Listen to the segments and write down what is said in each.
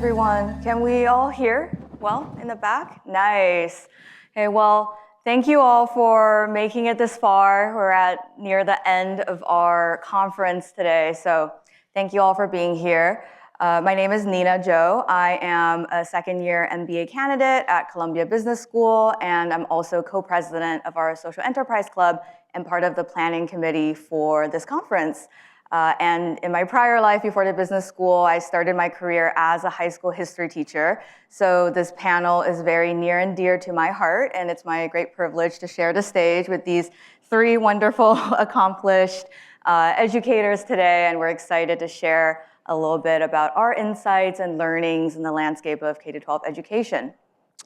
everyone. Can we all hear well in the back? Nice. Okay, well, thank you all for making it this far. We're at near the end of our conference today, so thank you all for being here. My name is Nina Zhou. I am a second-year MBA candidate at Columbia Business School, and I'm also co-president of our Social Enterprise Club and part of the planning committee for this conference. And in my prior life before the business school, I started my career as a high school history teacher. So this panel is very near and dear to my heart, and it's my great privilege to share the stage with these three wonderful, accomplished educators today, and we're excited to share a little bit about our insights and learnings in the landscape of K-12 education.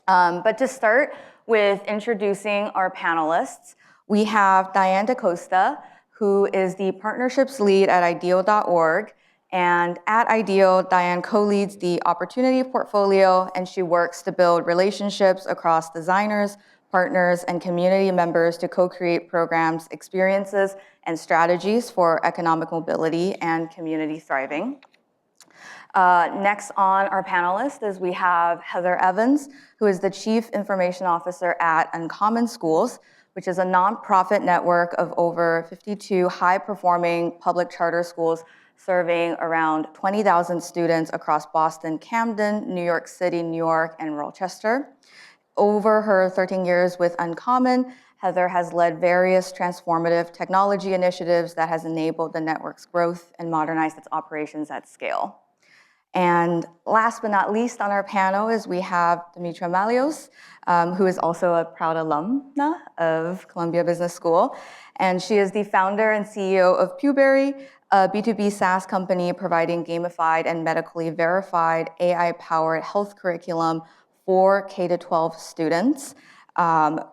But to start with introducing our panelists, we have Diane D'Costa, who is the partnerships lead at ideal.org. And at Ideal, Diane co-leads the opportunity portfolio, and she works to build relationships across designers, partners, and community members to co-create programs, experiences, and strategies for economic mobility and community thriving. Next on our panelist is we have Heather Evans, who is the Chief Information Officer at Uncommon Schools, which is a nonprofit network of over 52 high-performing public charter schools serving around 20,000 students across Boston, Camden, New York City, New York, and Rochester. Over her 13 years with Uncommon, Heather has led various transformative technology initiatives that has enabled the network's growth and modernized its operations at scale. And last but not least on our panel is we have Demetra Mallios, who is also a proud alumna of Columbia Business School. And she is the founder and CEO of Puberry, a B2B SaaS company providing gamified and medically verified AI-powered health curriculum for K-12 students.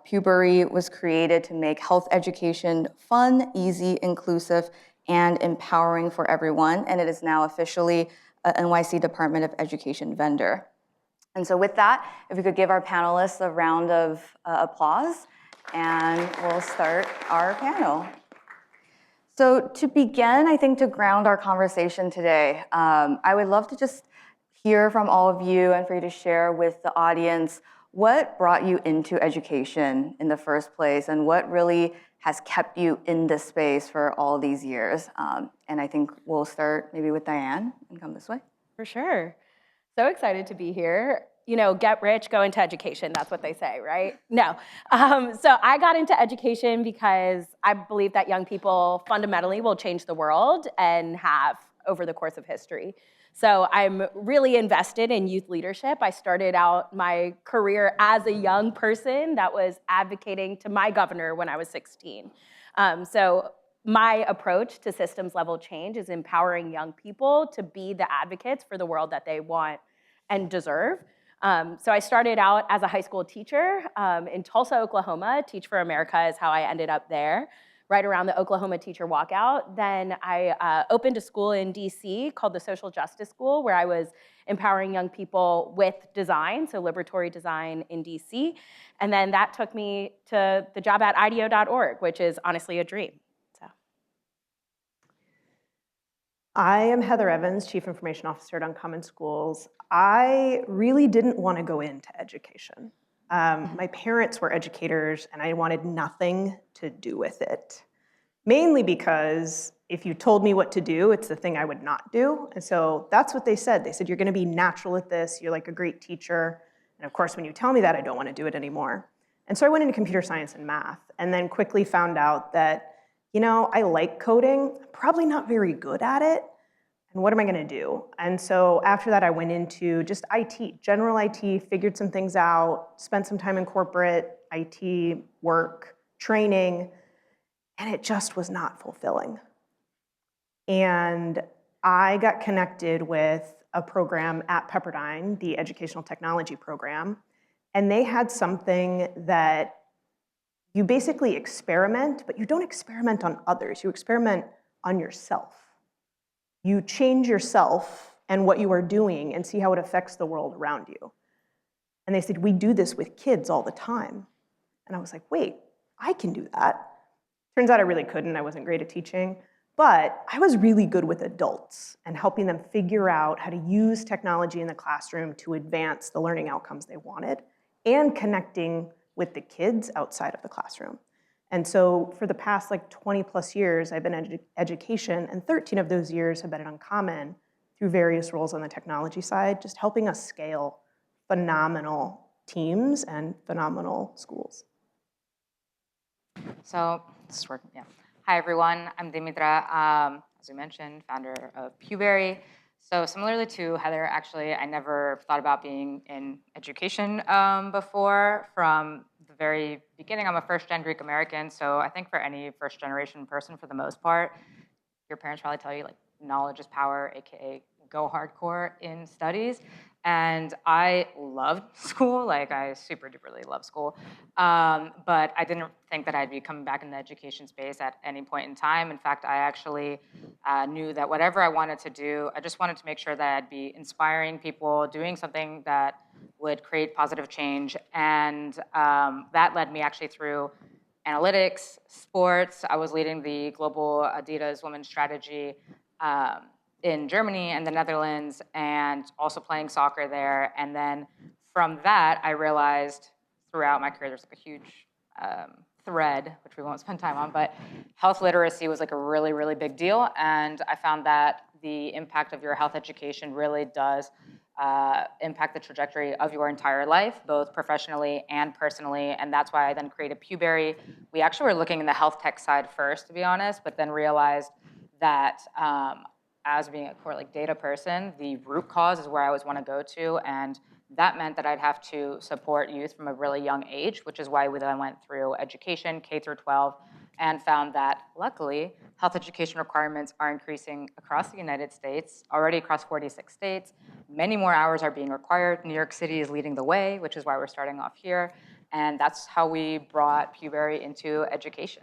Puberry was created to make health education fun, easy, inclusive, and empowering for everyone. And it is now officially NYC Department of Education vendor. And so with that, if we could give our panelists a round of applause, and we'll start our panel. So to begin, I think to ground our conversation today, I would love to just hear from all of you and for you to share with the audience what brought you into education in the first place and what really has kept you in this space for all these years. And I think we'll start maybe with Diane and come this way. For sure. So excited to be here. You know, get rich, go into education. That's what they say, right? No. So I got into education because I believe that young people fundamentally will change the world and have over the course of history. So I'm really invested in youth leadership. I started out my career as a young person that was advocating to my governor when I was 16. So my approach to systems level change is empowering young people to be the advocates for the world that they want and deserve. So I started out as a high school teacher in Tulsa, Oklahoma. Teach for America is how I ended up there, right around the Oklahoma teacher walkout. Then I opened a school in DC called the Social Justice School, where I was empowering young people with design, so liberatory design in DC. And then that took me to the job at IDEO.org, which is honestly a dream. I am Heather Evans, Chief Information Officer at Uncommon Schools. I really didn't want to go into education. My parents were educators, and I wanted nothing to do with it. Mainly because if you told me what to do, it's the thing I would not do. And so that's what they said. They said, you're going to be natural at this. You're like a great teacher. And of course, when you tell me that, I don't want to do it anymore. And so I went into computer science and math, and then quickly found out that, you know, I like coding, probably not very good at it, and what am I gonna do? And so after that, I went into just IT, general IT, figured some things out, spent some time in corporate IT work, training, and it just was not fulfilling. And I got connected with a program at Pepperdine, the Educational Technology Program, and they had something that you basically experiment, but you don't experiment on others. You experiment on yourself. You change yourself and what you are doing and see how it affects the world around you. And they said, we do this with kids all the time. And I was like, wait, I can do that. Turns out I really couldn't. I wasn't great at teaching. But I was really good with adults and helping them figure out how to use technology in the classroom to advance the learning outcomes they wanted and connecting with the kids outside of the classroom. And so for the past 20 plus years, I've been in education, and 13 of those years have been at Uncommon through various roles on the technology side, just helping us scale phenomenal teams and phenomenal schools. So this is working, yeah. Hi, everyone. I'm Demetra, as we mentioned, founder of Puberry. So similarly to Heather, actually, I never thought about being in education before. From the very beginning, I'm a first-gen Greek American, so I think for any first-generation person, for the most part, your parents probably tell you, knowledge is power, AKA go hardcore in studies. And I loved school, I super duperly love school. But I didn't think that I'd be coming back in the education space at any point in time. In fact, I actually knew that whatever I wanted to do, I just wanted to make sure that I'd be inspiring people, doing something that would create positive change. And that led me actually through analytics, sports. I was leading the global Adidas women's strategy in Germany and the Netherlands, and also playing soccer there. And then from that, I realized throughout my career, there's a huge thread, which we won't spend time on, but health literacy was a really, really big deal. And I found that the impact of your health education really does impact the trajectory of your entire life, both professionally and personally. And that's why I then created Puberry. We actually were looking in the health tech side first, to be honest, but then realized that as being a core data person, the root cause is where I always want to go to, and that meant that I'd have to support youth from a really young age, which is why we then went through education, K through 12, and found that, luckily, health education requirements are increasing across the United States, already across 46 states. Many more hours are being required. New York City is leading the way, which is why we're starting off here, and that's how we brought Puberry into education.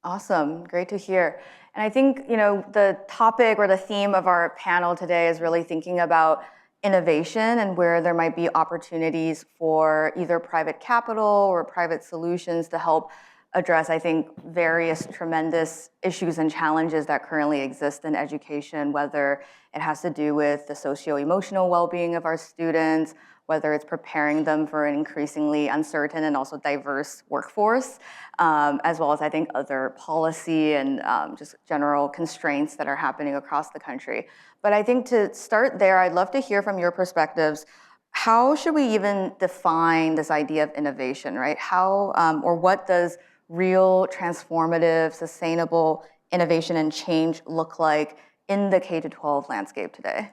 Awesome, great to hear. And I think, the topic or the theme of our panel today is really thinking about innovation and where there might be opportunities for either private capital or private solutions to help address, I think, various tremendous issues and challenges that currently exist in education, whether it has to do with the socio-emotional well-being of our students, whether it's preparing them for an increasingly uncertain and also diverse workforce, as well as, I think, other policy and just general constraints that are happening across the country. But I think to start there, I'd love to hear from your perspectives, how should we even define this idea of innovation, right? How, or what does real, transformative, sustainable innovation and change look like in the K-12 landscape today?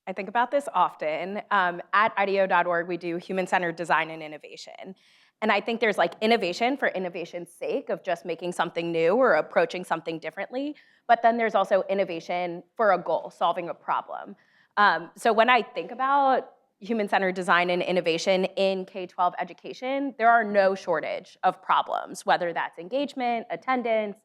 I think about this often. At IDEO.org, we do human-centered design and innovation. And I think there's innovation for innovation's sake of just making something new or approaching something differently. But then there's also innovation for a goal, solving a problem. So when I think about human-centered design and innovation in K-12 education, there are no shortage of problems, whether that's engagement, attendance,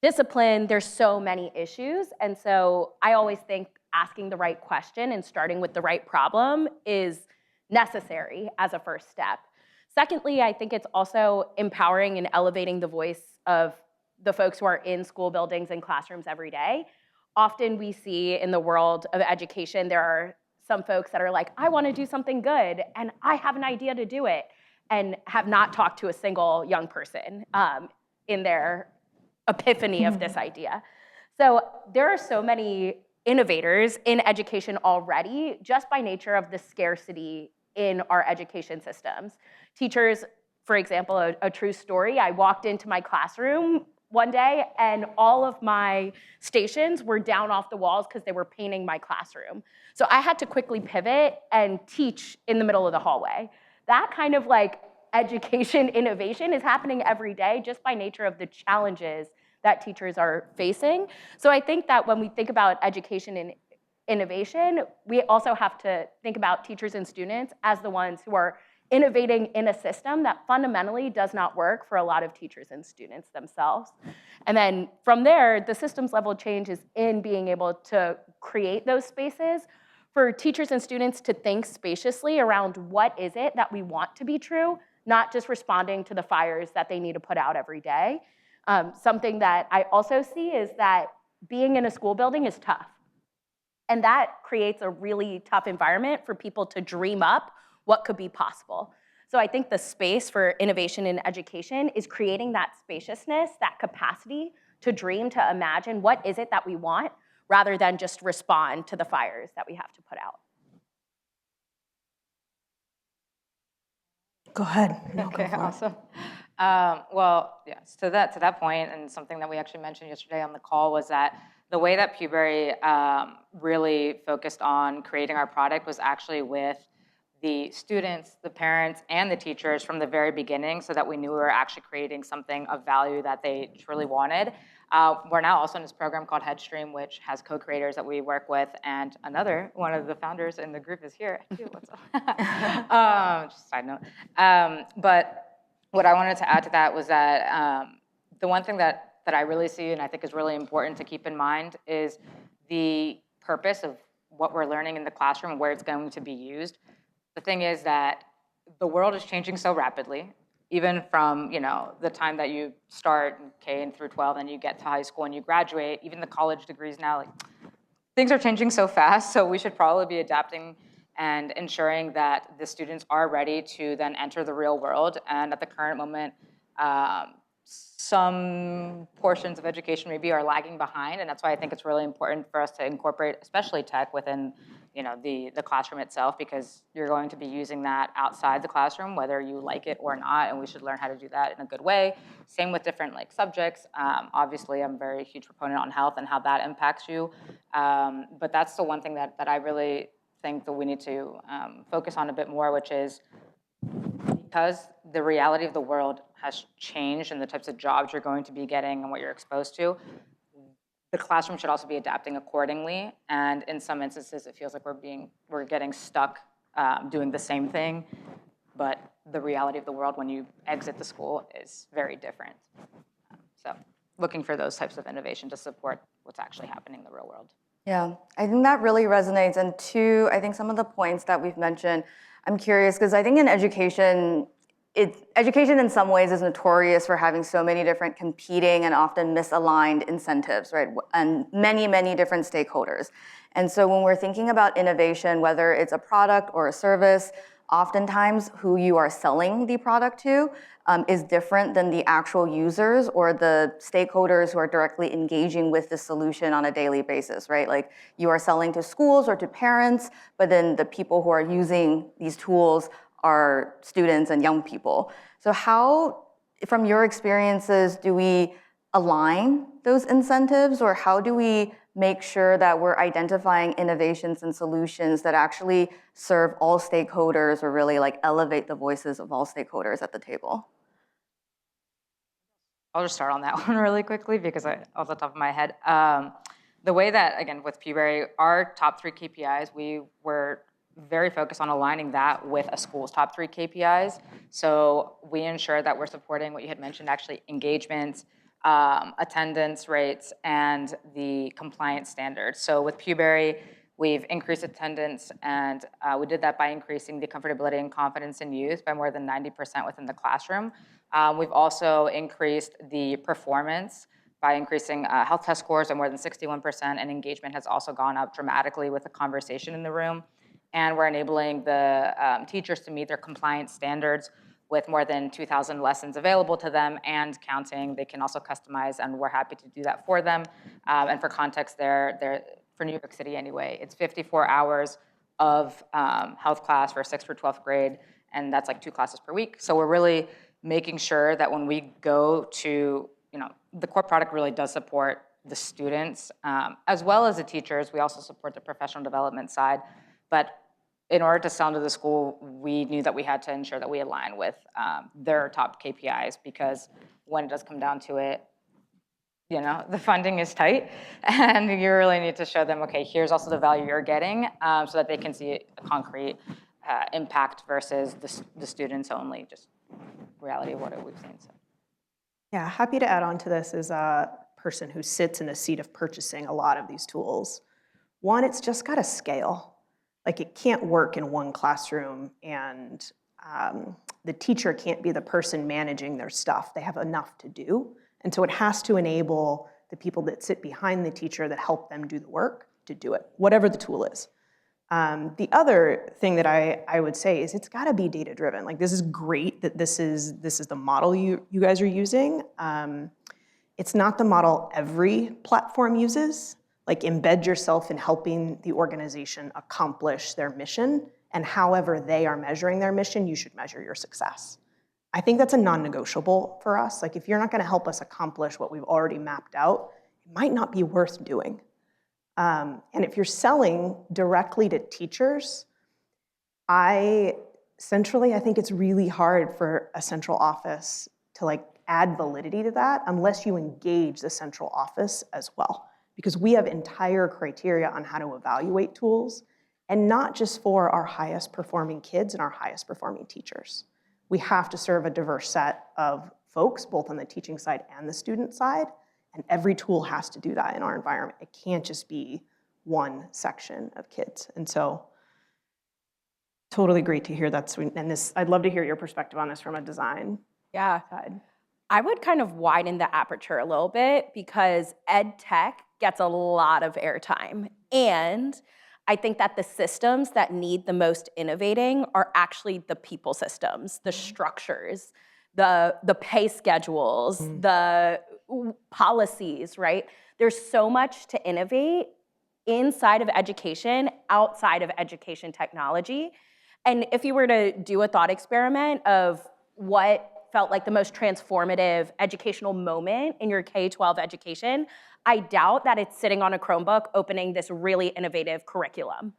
discipline. There's so many issues. And so I always think asking the right question and starting with the right problem is necessary as a first step. Secondly, I think it's also empowering and elevating the voice of the folks who are in school buildings and classrooms every day. Often we see in the world of education, there are some folks that are I want to do something good, and I have an idea to do it, and have not talked to a single young person in their epiphany of this idea. So there are so many innovators in education already, just by nature of the scarcity in our education systems. Teachers, for example, a true story, I walked into my classroom one day and all of my stations were down off the walls because they were painting my classroom. So I had to quickly pivot and teach in the middle of the hallway. That kind of education innovation is happening every day just by nature of the challenges that teachers are facing. So I think that when we think about education and innovation, we also have to think about teachers and students as the ones who are innovating in a system that fundamentally does not work for a lot of teachers and students themselves. And then from there, the systems level change is in being able to create those spaces for teachers and students to think spaciously around what is it that we want to be true, not just responding to the fires that they need to put out every day. Something that I also see is that being in a school building is tough. And that creates a really tough environment for people to dream up what could be possible. So I think the space for innovation in education is creating that spaciousness, that capacity to dream, to imagine what is it that we want, rather than just respond to the fires that we have to put out. Go ahead. No, Okay, go for it. awesome. Well, yes, to that point, and something that we actually mentioned yesterday on the call was that the way that Puberry really focused on creating our product was actually with the students, the parents, and the teachers from the very beginning, so that we knew we were actually creating something of value that they truly wanted. We're now also in this program called Headstream, which has co-creators that we work with, and another one of the founders in the group is here too. What's up? Just a side note. But what I wanted to add to that was that the one thing that I really see and I think is really important to keep in mind is the purpose of what we're learning in the classroom and where it's going to be used. The thing is that the world is changing so rapidly, even from the time that you start K through 12 and you get to high school and you graduate, even the college degrees now, like things are changing so fast. So we should probably be adapting and ensuring that the students are ready to then enter the real world. And at the current moment, some portions of education maybe are lagging behind, and that's why I think it's really important for us to incorporate, especially tech, within the classroom itself, because you're going to be using that outside the classroom, whether you like it or not, and we should learn how to do that in a good way. Same with different subjects. Obviously, I'm a very huge proponent on health and how that impacts you, but that's the one thing that I really think that we need to focus on a bit more, which is because the reality of the world has changed and the types of jobs you're going to be getting and what you're exposed to, the classroom should also be adapting accordingly. And in some instances, it feels like we're getting stuck doing the same thing, but the reality of the world when you exit the school is very different. So looking for those types of innovation to support what's actually happening in the real world. Yeah, I think that really resonates. And two, I think some of the points that we've mentioned, I'm curious, because I think in education in some ways is notorious for having so many different competing and often misaligned incentives, right? And many, many different stakeholders. And so when we're thinking about innovation, whether it's a product or a service, oftentimes who you are selling the product to is different than the actual users or the stakeholders who are directly engaging with the solution on a daily basis, right? Like you are selling to schools or to parents, but then the people who are using these tools are students and young people. So how, from your experiences, do we align those incentives, or how do we make sure that we're identifying innovations and solutions that actually serve all stakeholders or really elevate the voices of all stakeholders at the table? I'll just start on that one really quickly because off the top of my head. The way that, again, with Puberry, our top 3 KPIs, we were very focused on aligning that with a school's top 3 KPIs. So we ensure that we're supporting what you had mentioned, actually engagement, attendance rates, and the compliance standards. So with Puberry, we've increased attendance, and we did that by increasing the comfortability and confidence in youth by more than 90% within the classroom. We've also increased the performance by increasing health test scores by more than 61%, and engagement has also gone up dramatically with the conversation in the room. And we're enabling the teachers to meet their compliance standards with more than 2,000 lessons available to them and counting. They can also customize, and we're happy to do that for them. And for context, for New York City anyway, it's 54 hours of health class for 6th through 12th grade, and that's 2 classes per week. So we're really making sure that when we go to, the core product really does support the students as well as the teachers. We also support the professional development side. But in order to sell into the school, we knew that we had to ensure that we align with their top KPIs, because when it does come down to it, the funding is tight, and you really need to show them, okay, here's also the value you're getting, so that they can see a concrete impact versus the students only, just reality of what we've seen. So. Yeah, happy to add on to this as a person who sits in the seat of purchasing a lot of these tools. One, it's just got to scale. It can't work in one classroom, and the teacher can't be the person managing their stuff. They have enough to do, And so it has to enable the people that sit behind the teacher that help them do the work to do it, whatever the tool is. The other thing that I would say is it's got to be data-driven. Like, this is great that this is the model you guys are using. It's not the model every platform uses. Like, embed yourself in helping the organization accomplish their mission, and however they are measuring their mission, you should measure your success. I think that's a non-negotiable for us. Like, if you're not gonna help us accomplish what we've already mapped out, it might not be worth doing. And if you're selling directly to teachers, I think it's really hard for a central office to like add validity to that unless you engage the central office as well. Because we have entire criteria on how to evaluate tools, and not just for our highest performing kids and our highest performing teachers. We have to serve a diverse set of folks, both on the teaching side and the student side, and every tool has to do that in our environment. It can't just be one section of kids. And so, totally great to hear that. And this, I'd love to hear your perspective on this from a design side. I would kind of widen the aperture a little bit, because ed tech gets a lot of airtime. And I think that the systems that need the most innovating are actually the people systems, the structures, the pay schedules, the policies, right? There's so much to innovate inside of education, outside of education technology. And if you were to do a thought experiment of what felt like the most transformative educational moment in your K-12 education, I doubt that it's sitting on a Chromebook opening this really innovative curriculum.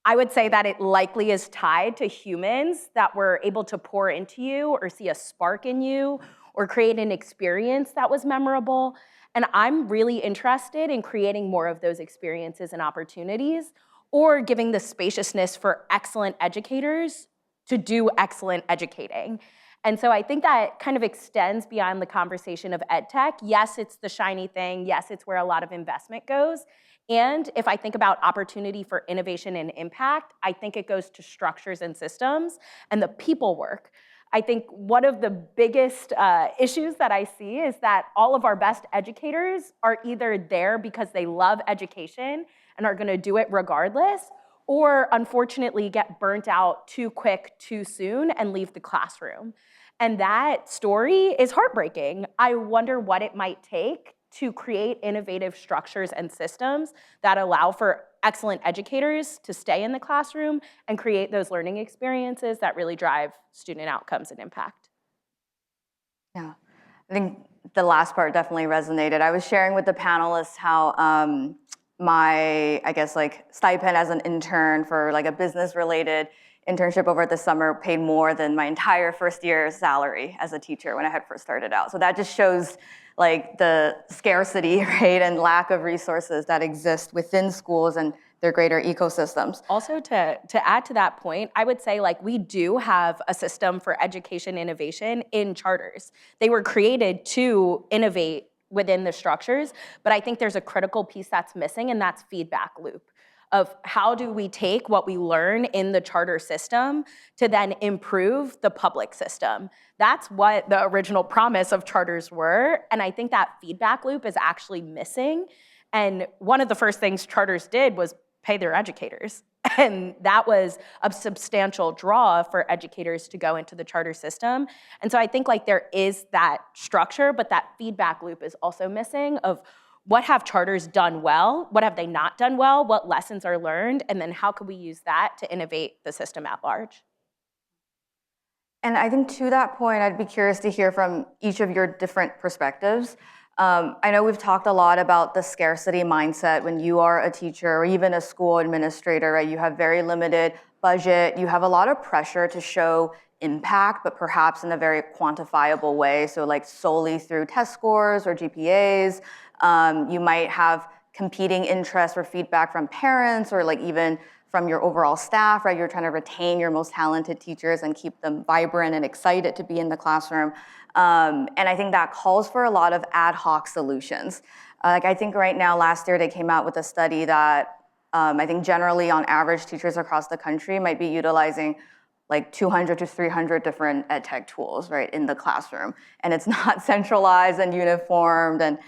I would say that it likely is tied to humans that were able to pour into you or see a spark in you or create an experience that was memorable. And I'm really interested in creating more of those experiences and opportunities, or giving the spaciousness for excellent educators to do excellent educating. And so I think that kind of extends beyond the conversation of ed tech. Yes, it's the shiny thing. Yes, it's where a lot of investment goes. And if I think about opportunity for innovation and impact, I think it goes to structures and systems and the people work. I think one of the biggest issues that I see is that all of our best educators are either there because they love education and are gonna do it regardless, or unfortunately get burnt out too quick, too soon, and leave the classroom. And that story is heartbreaking. I wonder what it might take to create innovative structures and systems that allow for excellent educators to stay in the classroom and create those learning experiences that really drive student outcomes and impact. Yeah, I think the last part definitely resonated. I was sharing with the panelists how my, I guess, like stipend as an intern for like a business-related internship over the summer paid more than my entire first year's salary as a teacher when I had first started out. So that just shows like the scarcity, right, and lack of resources that exist within schools and their greater ecosystems. Also, to add to that point, I would say like we do have a system for education innovation in charters. They were created to innovate within the structures, but I think there's a critical piece that's missing, and that's feedback loop of how do we take what we learn in the charter system to then improve the public system. That's what the original promise of charters were, and I think that feedback loop is actually missing. And one of the first things charters did was pay their educators. And that was a substantial draw for educators to go into the charter system. And so I think like there is that structure, but that feedback loop is also missing of what have charters done well, what have they not done well, what lessons are learned, and then how can we use that to innovate the system at large. And I think to that point, I'd be curious to hear from each of your different perspectives. I know we've talked a lot about the scarcity mindset when you are a teacher or even a school administrator, right? You have very limited budget, you have a lot of pressure to show impact, but perhaps in a very quantifiable way. So like solely through test scores or GPAs. You might have competing interests or feedback from parents or like even from your overall staff, right? You're trying to retain your most talented teachers and keep them vibrant and excited to be in the classroom. And I think that calls for a lot of ad hoc solutions. Like I think right now, last year they came out with a study that I think generally on average teachers across the country might be utilizing like 200 to 300 different edtech tools, right, in the classroom. And it's not centralized and uniformed. And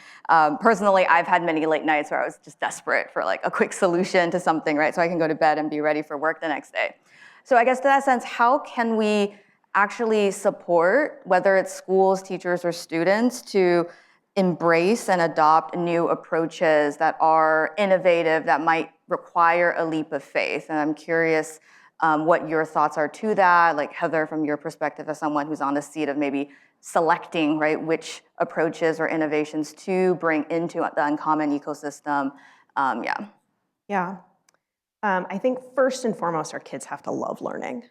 personally, I've had many late nights where I was just desperate for like a quick solution to something, right, so I can go to bed and be ready for work the next day. So I guess in that sense, how can we actually support, whether it's schools, teachers, or students, to embrace and adopt new approaches that are innovative, that might require a leap of faith? And I'm curious what your thoughts are to that, like Heather, from your perspective as someone who's on the seat of maybe selecting, right, which approaches or innovations to bring into the Uncommon ecosystem. Yeah. I think first and foremost, our kids have to love learning.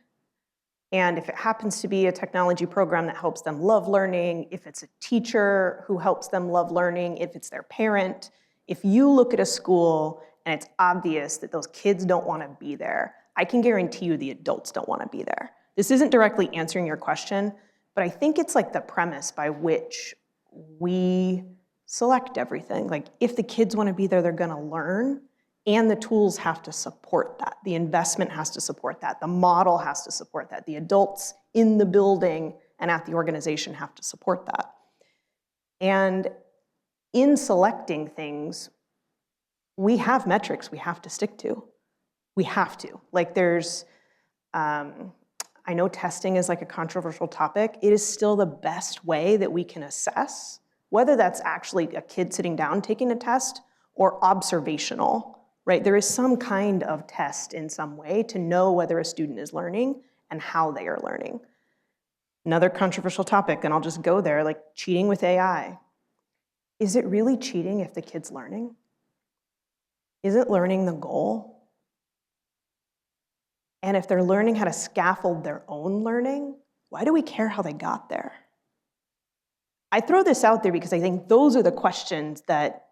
And if it happens to be a technology program that helps them love learning, if it's a teacher who helps them love learning, if it's their parent, if you look at a school and it's obvious that those kids don't want to be there, I can guarantee you the adults don't want to be there. This isn't directly answering your question, but I think it's like the premise by which we select everything. Like if the kids want to be there, they're going to learn, and the tools have to support that. The investment has to support that. The model has to support that. The adults in the building and at the organization have to support that. And in selecting things, we have metrics we have to stick to. We have to. Like there's, I know testing is like a controversial topic. It is still the best way that we can assess, whether that's actually a kid sitting down taking a test or observational, right? There is some kind of test in some way to know whether a student is learning and how they are learning. Another controversial topic, and I'll just go there, like cheating with AI. Is it really cheating if the kid's learning? Isn't learning the goal? And if they're learning how to scaffold their own learning, why do we care how they got there? I throw this out there because I think those are the questions that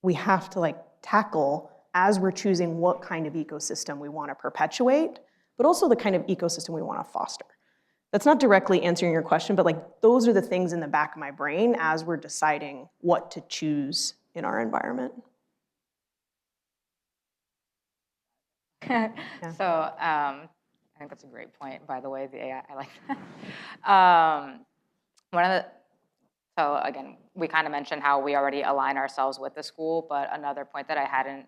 we have to like tackle as we're choosing what kind of ecosystem we want to perpetuate, but also the kind of ecosystem we want to foster. That's not directly answering your question, but like those are the things in the back of my brain as we're deciding what to choose in our environment. So I think that's a great point, by the way, the AI, I like that. So again, we kind of mentioned how we already align ourselves with the school, but another point that I hadn't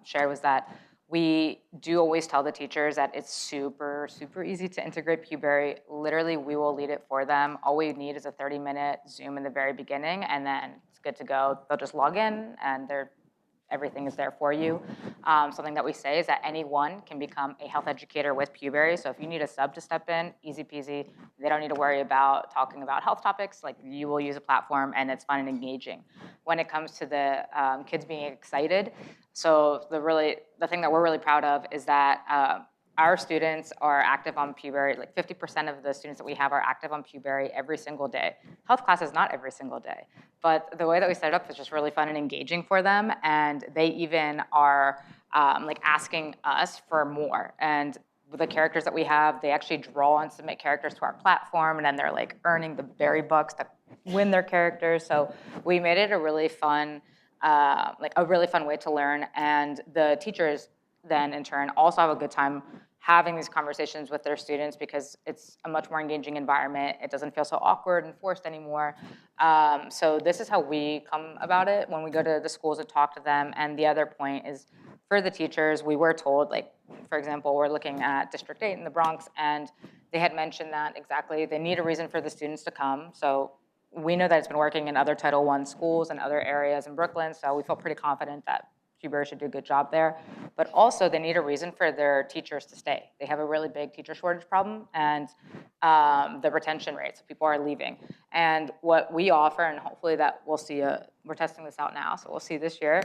shared was that we do always tell the teachers that it's super, super easy to integrate Puberry. Literally, we will lead it for them. All we need is a 30-minute Zoom in the very beginning, and then it's good to go. They'll just log in, and everything is there for you. Something that we say is that anyone can become a health educator with Puberry. So if you need a sub to step in, easy peasy. They don't need to worry about talking about health topics. Like you will use a platform and it's fun and engaging. When it comes to the kids being excited, so the thing that we're really proud of is that our students are active on Puberry. Like 50% of the students that we have are active on Puberry every single day. Health class is not every single day, but the way that we set it up is just really fun and engaging for them. And they even are like asking us for more. And with the characters that we have, they actually draw and submit characters to our platform, and then they're like earning the berry bucks to win their characters. So we made it a really fun, way to learn. And the teachers then in turn also have a good time having these conversations with their students because it's a much more engaging environment. It doesn't feel so awkward and forced anymore. So this is how we come about it when we go to the schools and talk to them. And the other point is for the teachers, we were told, like, for example, we're looking at District 8 in the Bronx, and they had mentioned that exactly they need a reason for the students to come. So we know that it's been working in other Title I schools and other areas in Brooklyn, so we feel pretty confident that Puberry should do a good job there. But also, they need a reason for their teachers to stay. They have a really big teacher shortage problem, and the retention rate, so people are leaving. And what we offer, and hopefully that we'll see, we're testing this out now, so we'll see this year,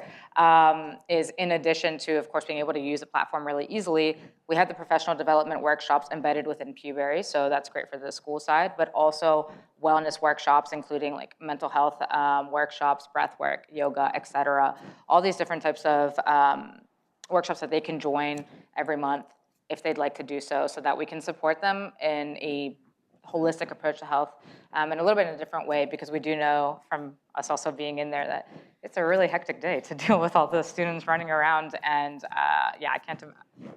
is in addition to, of course, being able to use the platform really easily, we have the professional development workshops embedded within Puberry, so that's great for the school side, but also wellness workshops, including like mental health workshops, breath work, yoga, et cetera. All these different types of workshops that they can join every month if they'd like to do so, so that we can support them in a holistic approach to health, and a little bit in a different way, because we do know from us also being in there that it's a really hectic day to deal with all the students running around. And yeah,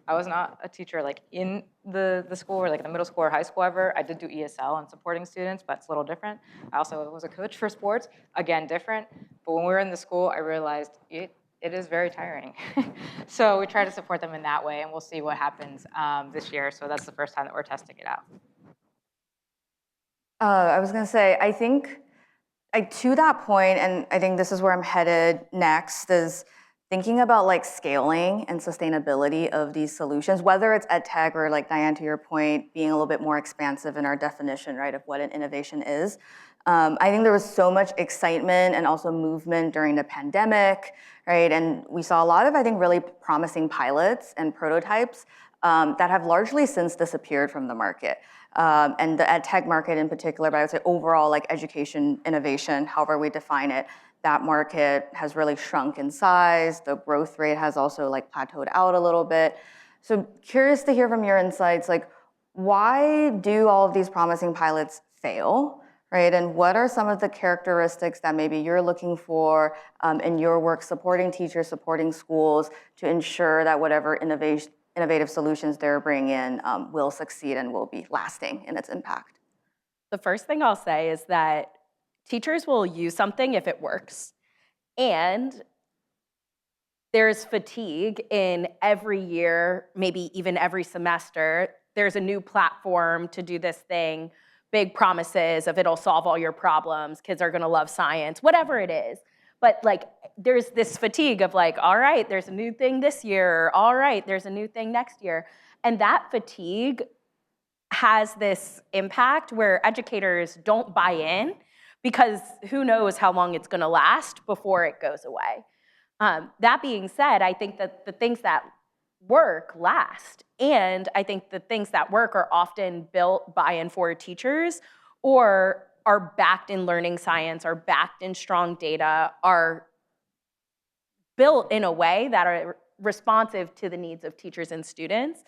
I was not a teacher like in the school or like in the middle school or high school ever. I did do ESL and supporting students, but it's a little different. I also was a coach for sports, again, different. But when we were in the school, I realized it is very tiring. So we try to support them in that way, and we'll see what happens this year. So that's the first time that we're testing it out. I was gonna say, I think to that point, and I think this is where I'm headed next, is thinking about like scaling and sustainability of these solutions, whether it's edtech or, like Diane, to your point, being a little bit more expansive in our definition, right, of what an innovation is. I think there was so much excitement and also movement during the pandemic, right? And we saw a lot of, I think, really promising pilots and prototypes that have largely since disappeared from the market. And the edtech market in particular, but I would say overall, like education innovation, however we define it, that market has really shrunk in size. The growth rate has also like plateaued out a little bit. So curious to hear from your insights, like why do all of these promising pilots fail, right? And what are some of the characteristics that maybe you're looking for in your work supporting teachers, supporting schools to ensure that whatever innovative solutions they're bringing in will succeed and will be lasting in its impact? The first thing I'll say is that teachers will use something if it works. And there's fatigue in every year, maybe even every semester. There's a new platform to do this thing, big promises of it'll solve all your problems, kids are gonna love science, whatever it is. But like, there's this fatigue of like, all right, there's a new thing this year, all right, there's a new thing next year. And that fatigue has this impact where educators don't buy in because who knows how long it's gonna last before it goes away. That being said, I think that the things that work last, and I think the things that work are often built by and for teachers, or are backed in learning science, are backed in strong data, are built in a way that are responsive to the needs of teachers and students.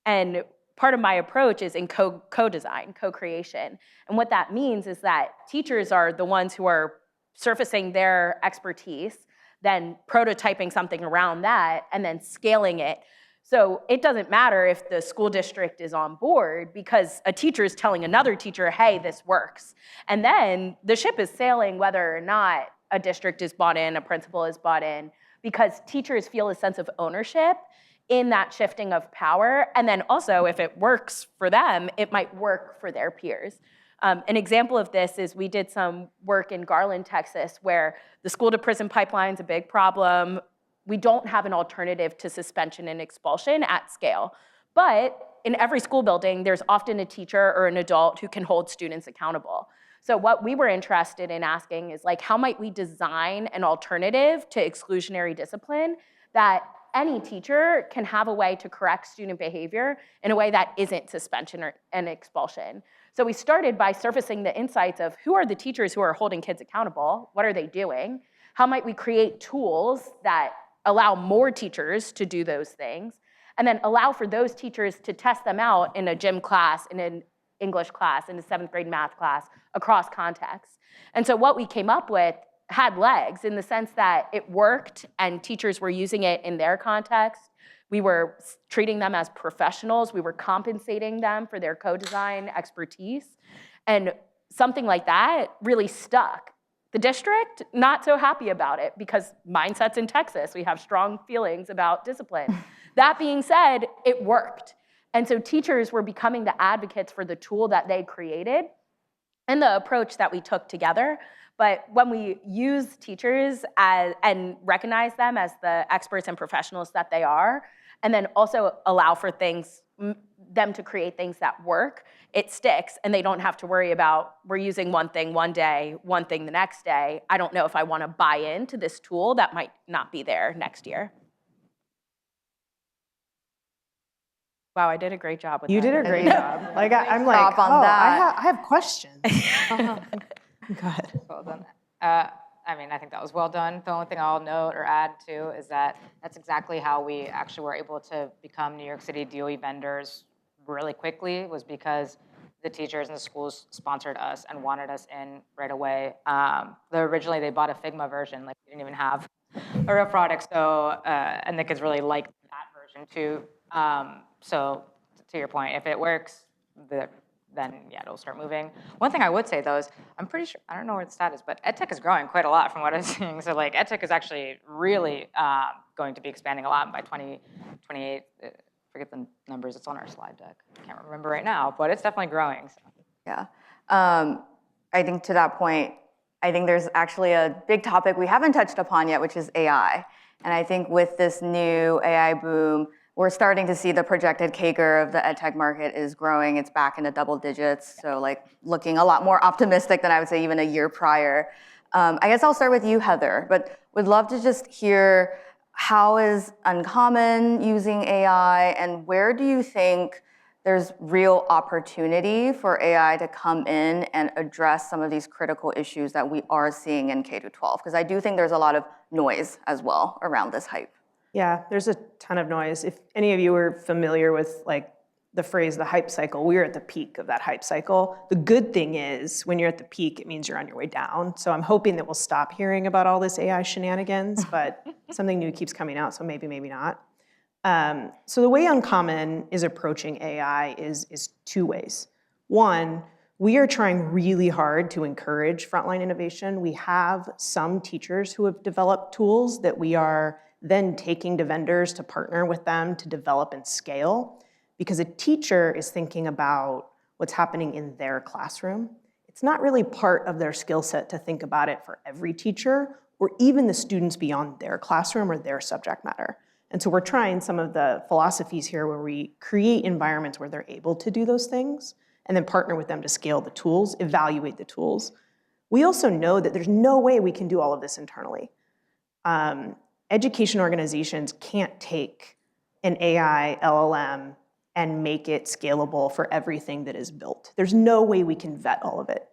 And part of my approach is in co-design, co-creation. And what that means is that teachers are the ones who are surfacing their expertise, then prototyping something around that, and then scaling it. So it doesn't matter if the school district is on board because a teacher is telling another teacher, hey, this works. And then the ship is sailing whether or not a district is bought in, a principal is bought in, because teachers feel a sense of ownership in that shifting of power. And then also, if it works for them, it might work for their peers. An example of this is we did some work in Garland, Texas, where the school to prison pipeline is a big problem. We don't have an alternative to suspension and expulsion at scale. But in every school building, there's often a teacher or an adult who can hold students accountable. So what we were interested in asking is like, how might we design an alternative to exclusionary discipline that any teacher can have a way to correct student behavior in a way that isn't suspension and expulsion. So we started by surfacing the insights of who are the teachers who are holding kids accountable, what are they doing, how might we create tools that allow more teachers to do those things, and then allow for those teachers to test them out in a gym class, in an English class, in a 7th grade math class, across contexts. And so what we came up with had legs in the sense that it worked and teachers were using it in their context. We were treating them as professionals. We were compensating them for their co-design expertise. And something like that really stuck. The district, not so happy about it because mindsets in Texas, we have strong feelings about discipline. That being said, it worked. And so teachers were becoming the advocates for the tool that they created and the approach that we took together. But when we use teachers and recognize them as the experts and professionals that they are, and then also allow for them to create things that work, it sticks, and they don't have to worry about, we're using one thing one day, one thing the next day. I don't know if I want to buy into this tool that might not be there next year. Wow, I did a great job with that. You did a great job. Like I'm like, Stop on that. I have questions. Go ahead. Well done. I mean, I think that was well done. The only thing I'll note or add to is that that's exactly how we actually were able to become New York City DOE vendors really quickly, was because the teachers and the schools sponsored us and wanted us in right away. Originally, they bought a Figma version, like we didn't even have a real product, so, and the kids really liked that version too. So to your point, if it works, then yeah, it'll start moving. One thing I would say though is, I'm pretty sure, I don't know where the stat is, but edtech is growing quite a lot from what I'm seeing. So like edtech is actually really going to be expanding a lot by 2028. Forget the numbers, it's on our slide deck. I can't remember right now, but it's definitely growing. So. Yeah. I think to that point, I think there's actually a big topic we haven't touched upon yet, which is AI. And I think with this new AI boom, we're starting to see the projected CAGR of the edtech market is growing. It's back into double digits. So like looking a lot more optimistic than I would say even a year prior. I guess I'll start with you, Heather, but would love to just hear how is Uncommon using AI and where do you think there's real opportunity for AI to come in and address some of these critical issues that we are seeing in K-12? Because I do think there's a lot of noise as well around this hype. Yeah, there's a ton of noise. If any of you are familiar with like the phrase, the hype cycle, we're at the peak of that hype cycle. The good thing is when you're at the peak, it means you're on your way down. So I'm hoping that we'll stop hearing about all this AI shenanigans, but something new keeps coming out, so maybe not. So the way Uncommon is approaching AI is two ways. One, we are trying really hard to encourage frontline innovation. We have some teachers who have developed tools that we are then taking to vendors to partner with them to develop and scale. Because a teacher is thinking about what's happening in their classroom. It's not really part of their skill set to think about it for every teacher or even the students beyond their classroom or their subject matter. And so we're trying some of the philosophies here where we create environments where they're able to do those things and then partner with them to scale the tools, evaluate the tools. We also know that there's no way we can do all of this internally. Education organizations can't take an AI LLM and make it scalable for everything that is built. There's no way we can vet all of it.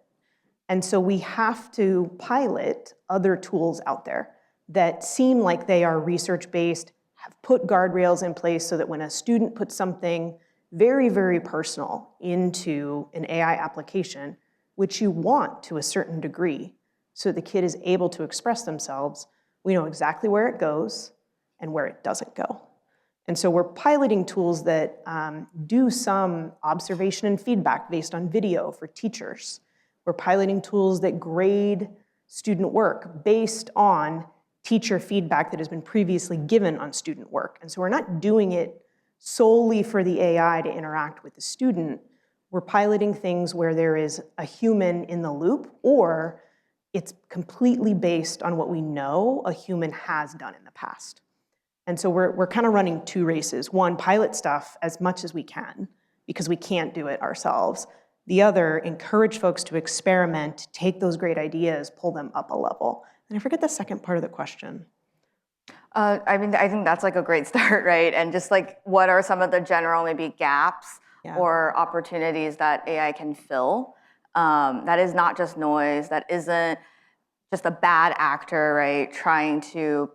And so we have to pilot other tools out there that seem like they are research-based, have put guardrails in place so that when a student puts something very, very personal into an AI application, which you want to a certain degree, so the kid is able to express themselves, we know exactly where it goes and where it doesn't go. And so we're piloting tools that do some observation and feedback based on video for teachers. We're piloting tools that grade student work based on teacher feedback that has been previously given on student work. And so we're not doing it solely for the AI to interact with the student. We're piloting things where there is a human in the loop, or it's completely based on what we know a human has done in the past. And so we're kind of running two races. One, pilot stuff as much as we can, because we can't do it ourselves. The other, encourage folks to experiment, take those great ideas, pull them up a level. And I forget the second part of the question. I think that's like a great start, right? And just like, what are some of the general maybe gaps or opportunities that AI can fill? That is not just noise, that isn't just a bad actor, right? Trying to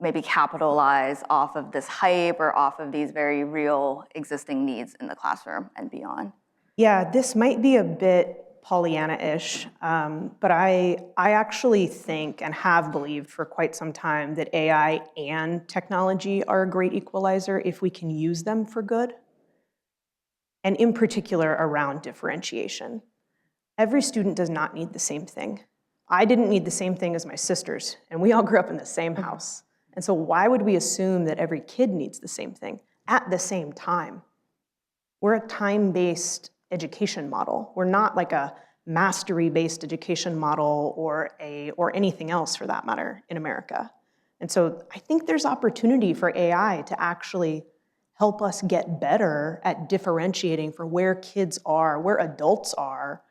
maybe capitalize off of this hype or off of these very real existing needs in the classroom and beyond. Yeah, this might be a bit Pollyanna-ish, but I actually think and have believed for quite some time that AI and technology are a great equalizer if we can use them for good, and in particular around differentiation. Every student does not need the same thing. I didn't need the same thing as my sisters, and we all grew up in the same house. And so why would we assume that every kid needs the same thing at the same time? We're a time-based education model. We're not like a mastery-based education model or anything else for that matter in America. And so I think there's opportunity for AI to actually help us get better at differentiating for where kids are, where adults are,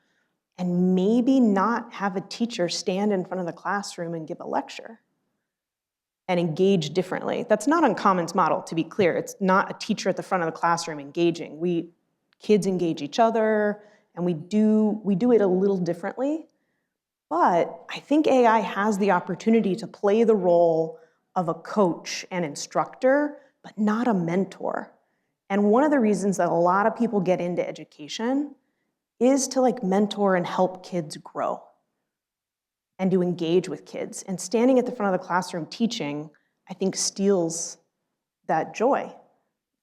and maybe not have a teacher stand in front of the classroom and give a lecture and engage differently. That's not Uncommon's model, to be clear. It's not a teacher at the front of the classroom engaging. Kids engage each other, and we do it a little differently. But I think AI has the opportunity to play the role of a coach and instructor, but not a mentor. And one of the reasons that a lot of people get into education is to like mentor and help kids grow and to engage with kids. And standing at the front of the classroom teaching, I think steals that joy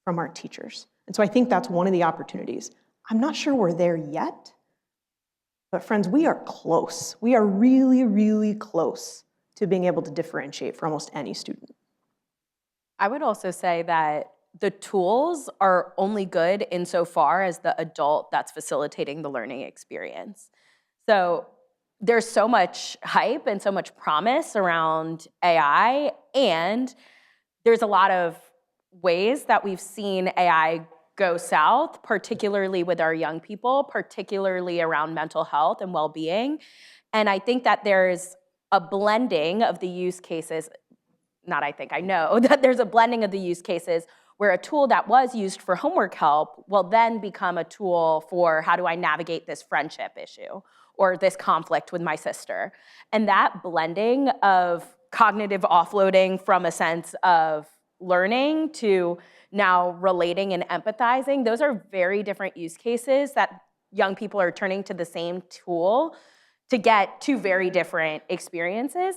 from our teachers. And so I think that's one of the opportunities. I'm not sure we're there yet, but friends, we are close. We are really, really close to being able to differentiate for almost any student. I would also say that the tools are only good insofar as the adult that's facilitating the learning experience. So there's so much hype and so much promise around AI, and there's a lot of ways that we've seen AI go south, particularly with our young people, particularly around mental health and well-being. And I think that there's a blending of the use cases, I know that there's a blending of the use cases where a tool that was used for homework help will then become a tool for how do I navigate this friendship issue or this conflict with my sister. And that blending of cognitive offloading from a sense of learning to now relating and empathizing, those are very different use cases that young people are turning to the same tool to get two very different experiences.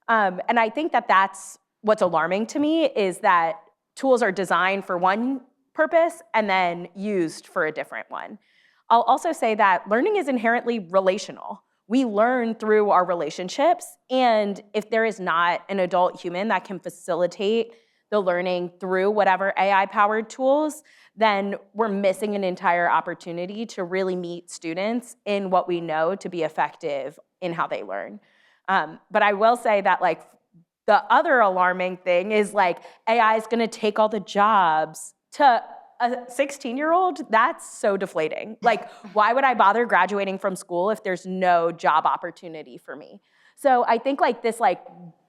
And I think that that's what's alarming to me, is that tools are designed for one purpose and then used for a different one. I'll also say that learning is inherently relational. We learn through our relationships, and if there is not an adult human that can facilitate the learning through whatever AI-powered tools, then we're missing an entire opportunity to really meet students in what we know to be effective in how they learn. But I will say that like the other alarming thing is like AI is gonna take all the jobs. To a 16-year-old, that's so deflating. Like, why would I bother graduating from school if there's no job opportunity for me? So I think like this like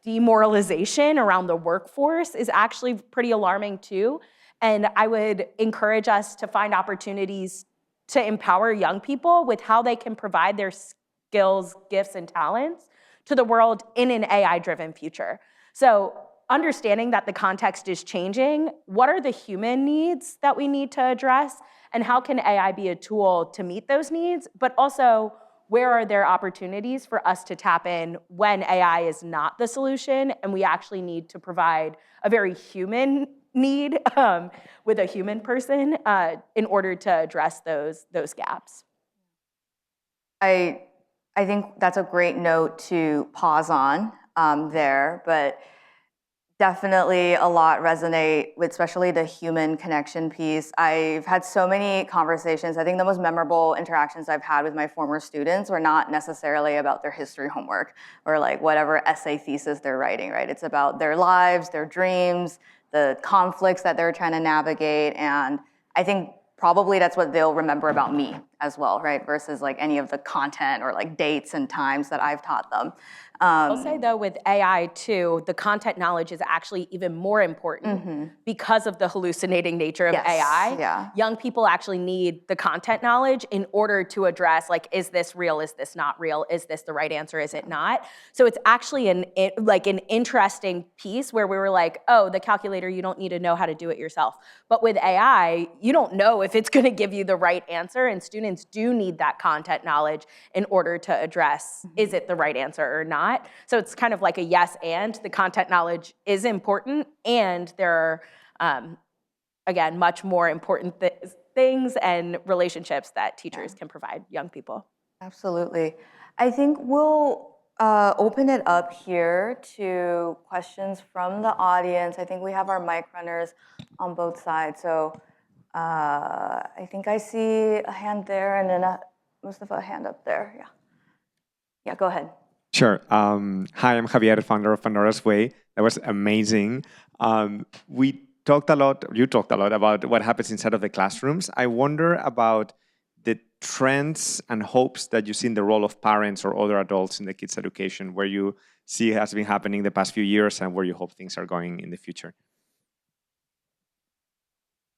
demoralization around the workforce is actually pretty alarming too. And I would encourage us to find opportunities to empower young people with how they can provide their skills, gifts, and talents to the world in an AI-driven future. So understanding that the context is changing, what are the human needs that we need to address, and how can AI be a tool to meet those needs, but also where are there opportunities for us to tap in when AI is not the solution and we actually need to provide a very human need with a human person in order to address those gaps. I think that's a great note to pause on there, but definitely a lot resonate with especially the human connection piece. I've had so many conversations. I think the most memorable interactions I've had with my former students were not necessarily about their history homework or like whatever essay thesis they're writing, right? It's about their lives, their dreams, the conflicts that they're trying to navigate. And I think probably that's what they'll remember about me as well, right? Versus like any of the content or like dates and times that I've taught them. I'll say though with AI too, the content knowledge is actually even more important because of the hallucinating nature of AI. Yeah. Young people actually need the content knowledge in order to address like, is this real? Is this not real? Is this the right answer? Is it not? So it's actually an interesting piece where we were like, oh, the calculator, you don't need to know how to do it yourself. But with AI, you don't know if it's gonna give you the right answer, and students do need that content knowledge in order to address, is it the right answer or not? So it's kind of like a yes and. The content knowledge is important, and there are, again, much more important things and relationships that teachers can provide young people. Absolutely. I think we'll open it up here to questions from the audience. I think we have our mic runners on both sides. So I think I see a hand there and then Mustafa, a hand up there. Yeah. Yeah, go ahead. Sure. Hi, I'm Javier, founder of Pandora's Way. That was amazing. You talked a lot about what happens inside of the classrooms. I wonder about the trends and hopes that you see in the role of parents or other adults in the kids' education, where you see has been happening the past few years and where you hope things are going in the future.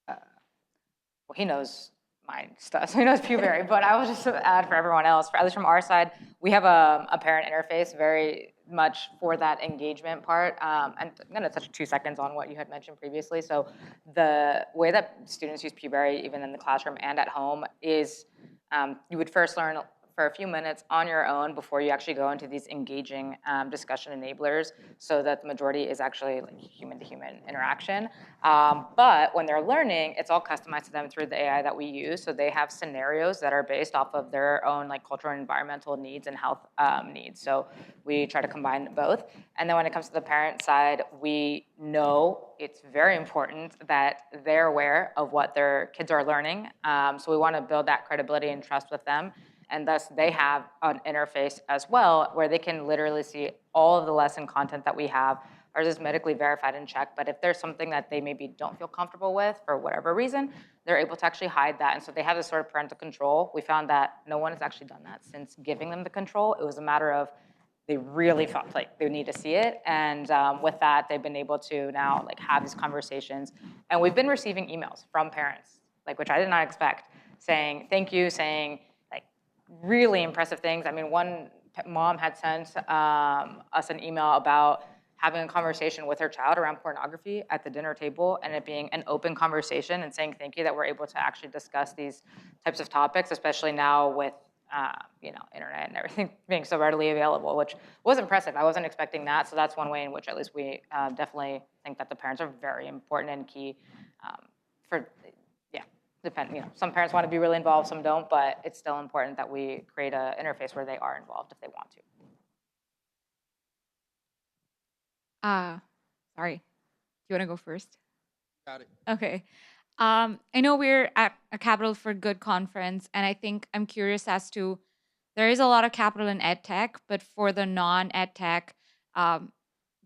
Well, he knows my stuff, so he knows Puberry, but I will just add for everyone else, at least from our side, we have a parent interface very much for that engagement part. And I'm gonna touch 2 seconds on what you had mentioned previously. So the way that students use Puberry, even in the classroom and at home, is You would first learn for a few minutes on your own before you actually go into these engaging discussion enablers, so that the majority is actually like human-to-human interaction. But when they're learning, it's all customized to them through the AI that we use. So they have scenarios that are based off of their own like cultural and environmental needs and health needs. So we try to combine both. And then when it comes to the parent side, we know it's very important that they're aware of what their kids are learning. So we want to build that credibility and trust with them. And thus they have an interface as well where they can literally see all of the lesson content that we have. Ours is medically verified and checked, but if there's something that they maybe don't feel comfortable with for whatever reason, they're able to actually hide that. And so they have this sort of parental control. We found that no one has actually done that since giving them the control. It was a matter of they really felt like they need to see it. And with that, they've been able to now like have these conversations. And we've been receiving emails from parents, like which I did not expect, saying thank you, saying, really impressive things. I mean, one mom had sent us an email about having a conversation with her child around pornography at the dinner table, and it being an open conversation, and saying thank you that we're able to actually discuss these types of topics, especially now with internet and everything being so readily available, which was impressive. I wasn't expecting that. So that's one way in which at least we definitely think that the parents are very important and key some parents want to be really involved, some don't, but it's still important that we create an interface where they are involved if they want to. Sorry. Do you want to go first? Got it. Okay. I know we're at a Capital for Good conference, and I think I'm curious as to, there is a lot of capital in edtech, but for the non-edtech,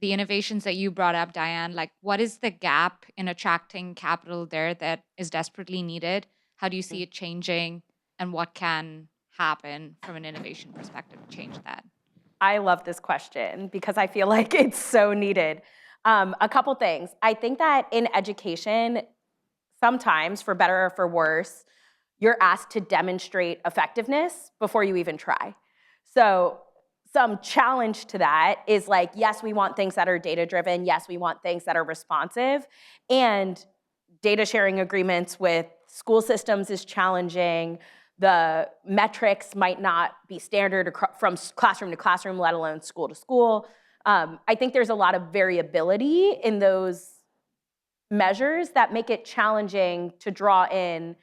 the innovations that you brought up, Diane, like what is the gap in attracting capital there that is desperately needed? How do you see it changing, and what can happen from an innovation perspective to change that? I love this question because I feel like it's so needed. A couple things. I think that in education, sometimes, for better or for worse, you're asked to demonstrate effectiveness before you even try. So some challenge to that is like, yes, we want things that are data-driven. Yes, we want things that are responsive. And data sharing agreements with school systems is challenging. The metrics might not be standard from classroom to classroom, let alone school to school. I think there's a lot of variability in those measures that make it challenging to draw in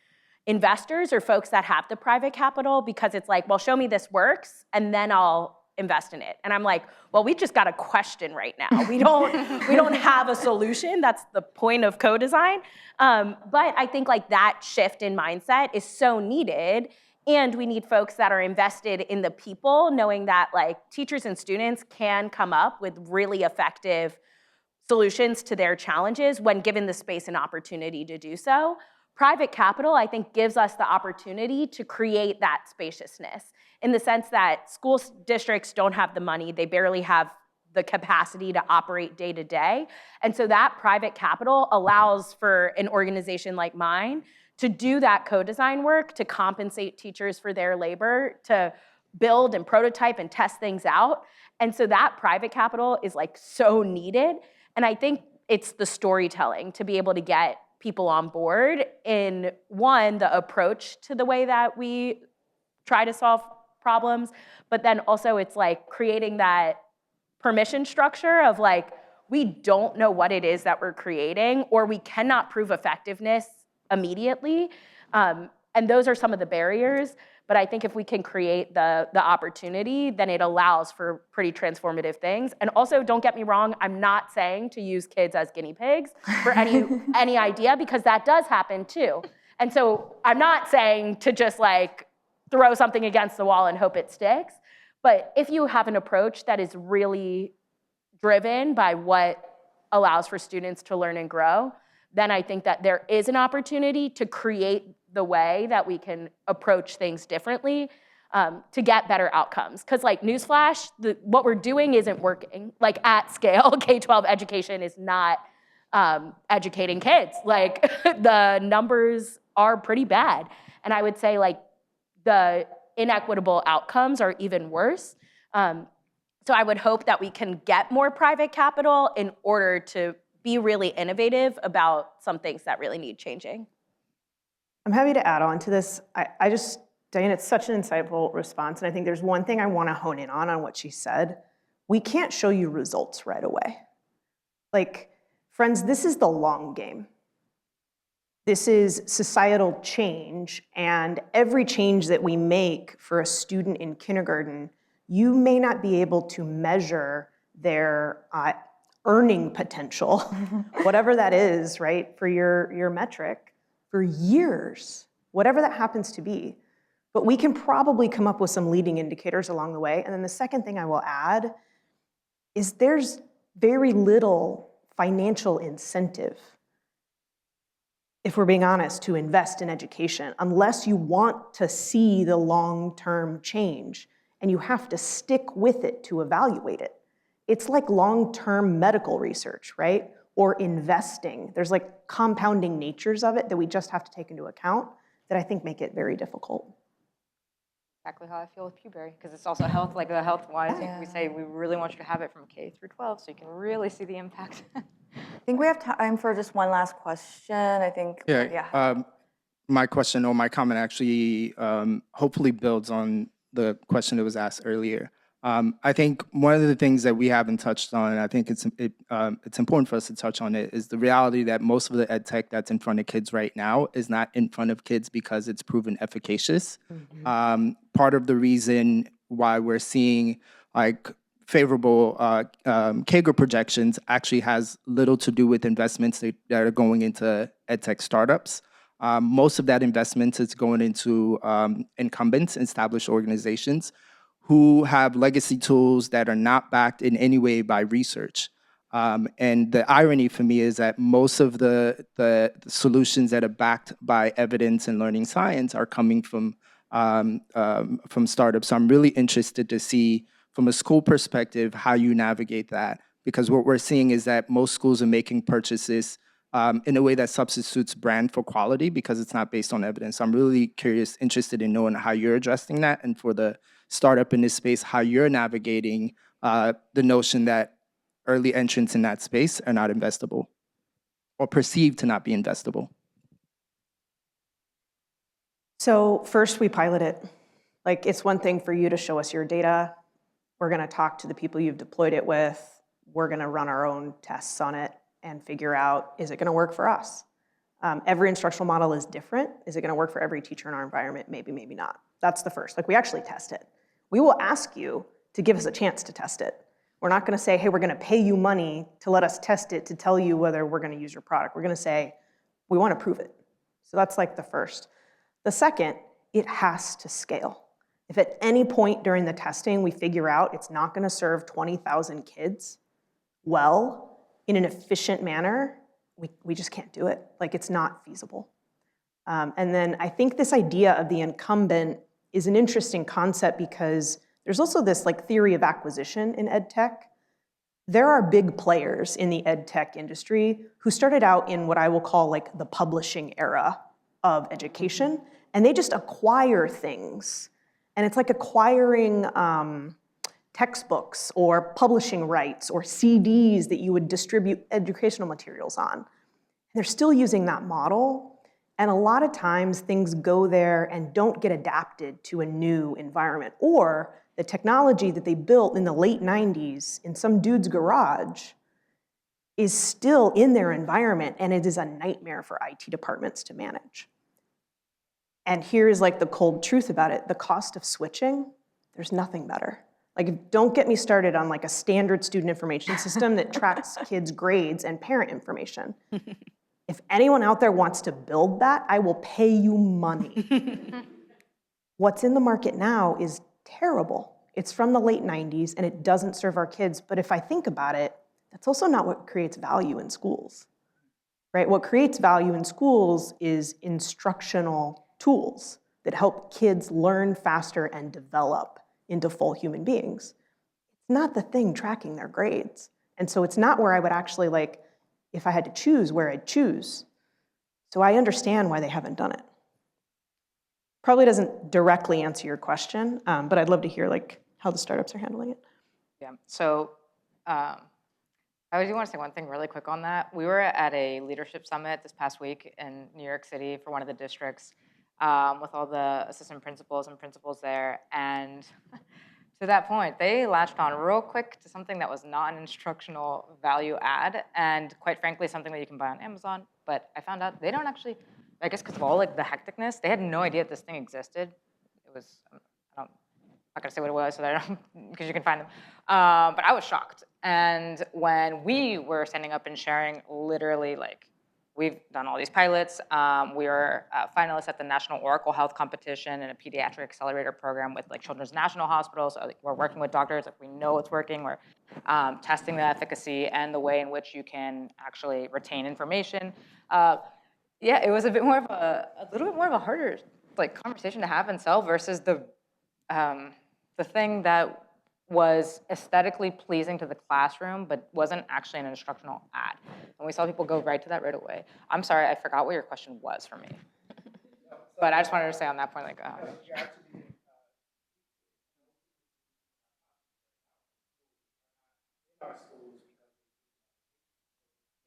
investors or folks that have the private capital, because it's like, well, show me this works, and then I'll invest in it. And I'm like, well, we just got a question right now. We don't have a solution. That's the point of co-design. But I think like that shift in mindset is so needed. And we need folks that are invested in the people, knowing that like teachers and students can come up with really effective solutions to their challenges when given the space and opportunity to do so. Private capital, I think, gives us the opportunity to create that spaciousness, in the sense that school districts don't have the money, they barely have the capacity to operate day to day. And so that private capital allows for an organization like mine to do that co-design work, to compensate teachers for their labor, to build and prototype and test things out. And so that private capital is like so needed. And I think it's the storytelling to be able to get people on board in, one, the approach to the way that we try to solve problems, but then also it's like creating that permission structure of like, we don't know what it is that we're creating, or we cannot prove effectiveness immediately. And those are some of the barriers. But I think if we can create the opportunity, then it allows for pretty transformative things. And also, don't get me wrong, I'm not saying to use kids as guinea pigs for any idea, because that does happen too. And so I'm not saying to just like throw something against the wall and hope it sticks. But if you have an approach that is really driven by what allows for students to learn and grow, then I think that there is an opportunity to create the way that we can approach things differently to get better outcomes. Because like newsflash, what we're doing isn't working. Like at scale, K-12 education is not educating kids. Like the numbers are pretty bad. And I would say like the inequitable outcomes are even worse. So I would hope that we can get more private capital in order to be really innovative about some things that really need changing. I'm happy to add on to this. I just Diane, it's such an insightful response, and I think there's one thing I want to hone in on what she said. We can't show you results right away. Like, friends, this is the long game. This is societal change, and every change that we make for a student in kindergarten, you may not be able to measure their earning potential, whatever that is, right, for your metric, for years, whatever that happens to be. But we can probably come up with some leading indicators along the way. And then the second thing I will add is there's very little financial incentive, if we're being honest, to invest in education, unless you want to see the long-term change, and you have to stick with it to evaluate it. It's like long-term medical research, right? Or investing. There's like compounding natures of it that we just have to take into account that I think make it very difficult. Exactly how I feel with Puberry, because it's also health, like the health-wise, we say we really want you to have it from K through 12, so you can really see the impact. I think we have time for just one last question. I think, My question or my comment actually hopefully builds on the question that was asked earlier. I think one of the things that we haven't touched on, and I think it's important for us to touch on it, is the reality that most of the ed tech that's in front of kids right now is not in front of kids because it's proven efficacious. Part of the reason why we're seeing like favorable CAGR projections actually has little to do with investments that are going into ed tech startups. Most of that investment is going into incumbents, established organizations, who have legacy tools that are not backed in any way by research. And the irony for me is that most of the solutions that are backed by evidence and learning science are coming from startups. So I'm really interested to see, from a school perspective, how you navigate that. Because what we're seeing is that most schools are making purchases in a way that substitutes brand for quality because it's not based on evidence. So I'm really interested in knowing how you're addressing that, and for the startup in this space, how you're navigating the notion that early entrants in that space are not investable or perceived to not be investable. So first, we pilot it. Like, it's one thing for you to show us your data. We're going to talk to the people you've deployed it with. We're going to run our own tests on it and figure out, is it going to work for us? Every instructional model is different. Is it going to work for every teacher in our environment? Maybe, maybe not. That's the first. Like, we actually test it. We will ask you to give us a chance to test it. We're not going to say, hey, we're going to pay you money to let us test it to tell you whether we're going to use your product. We're going to say, we want to prove it. So that's like the first. The second, it has to scale. If at any point during the testing we figure out it's not going to serve 20,000 kids well in an efficient manner, we just can't do it. Like, it's not feasible. And then I think this idea of the incumbent is an interesting concept because there's also this like theory of acquisition in ed tech. There are big players in the ed tech industry who started out in what I will call like the publishing era of education, and they just acquire things. And it's like acquiring textbooks or publishing rights or CDs that you would distribute educational materials on. And they're still using that model. And a lot of times things go there and don't get adapted to a new environment. Or the technology that they built in the late 90s in some dude's garage is still in their environment, and it is a nightmare for IT departments to manage. And here's like the cold truth about it. The cost of switching, there's nothing better. Like, don't get me started on like a standard student information system that tracks kids' grades and parent information. If anyone out there wants to build that, I will pay you money. What's in the market now is terrible. It's from the late 90s, and it doesn't serve our kids. But if I think about it, that's also not what creates value in schools, right? What creates value in schools is instructional tools that help kids learn faster and develop into full human beings. It's not the thing tracking their grades. And so it's not where I would actually, like, if I had to choose, where I'd choose. So I understand why they haven't done it. Probably doesn't directly answer your question, but I'd love to hear like how the startups are handling it. Yeah, so I do want to say one thing really quick on that. We were at a leadership summit this past week in New York City for one of the districts. with all the assistant principals and principals there. And to that point, they latched on real quick to something that was not an instructional value add, and quite frankly, something that you can buy on Amazon. But I found out they don't actually, I guess because of all like the hecticness, they had no idea this thing existed. It was, I'm not gonna say what it was, so that I don't, because you can find them. But I was shocked. And when we were standing up and sharing, literally like, we've done all these pilots. We are finalists at the National Oracle Health Competition and a pediatric accelerator program with like Children's National Hospital. So like, we're working with doctors, like we know it's working. We're testing the efficacy and the way in which you can actually retain information. Yeah, it was a bit more of a little bit more of a harder like conversation to have and sell versus the thing that was aesthetically pleasing to the classroom, but wasn't actually an instructional ad. And we saw people go right to that right away. I'm sorry, I forgot what your question was for me. But I just wanted to say on that point, like,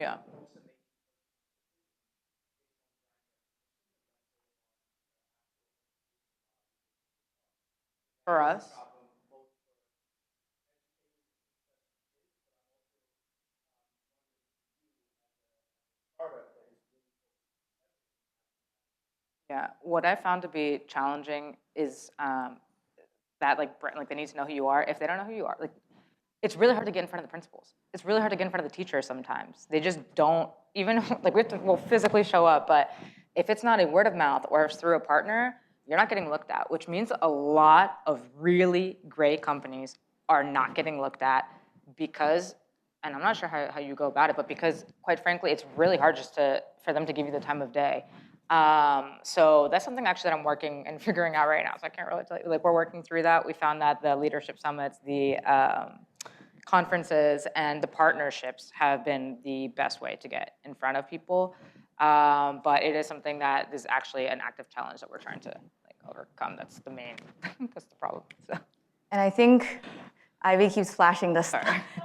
yeah. For us. Yeah, what I found to be challenging is that like they need to know who you are. If they don't know who you are, like it's really hard to get in front of the principals. It's really hard to get in front of the teachers sometimes. They just don't even like we'll physically show up, but if it's not a word of mouth or it's through a partner, you're not getting looked at, which means a lot of really great companies are not getting looked at because, and I'm not sure how you go about it, but because quite frankly, it's really hard just for them to give you the time of day. So that's something actually that I'm working and figuring out right now. So I can't really tell you, like we're working through that. We found that the leadership summits, the conferences, and the partnerships have been the best way to get in front of people. But it is something that is actually an active challenge that we're trying to like overcome. That's the main, that's the problem. So. And I think Ivy keeps flashing this.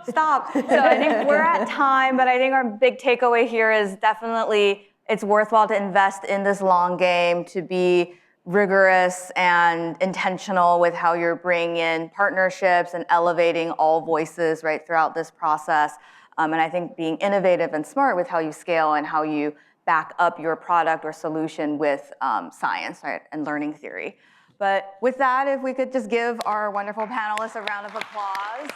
Stop. So I think we're at time, but I think our big takeaway here is definitely it's worthwhile to invest in this long game, to be rigorous and intentional with how you're bringing in partnerships and elevating all voices right throughout this process. And I think being innovative and smart with how you scale and how you back up your product or solution with science, right, and learning theory. But with that, if we could just give our wonderful panelists a round of applause.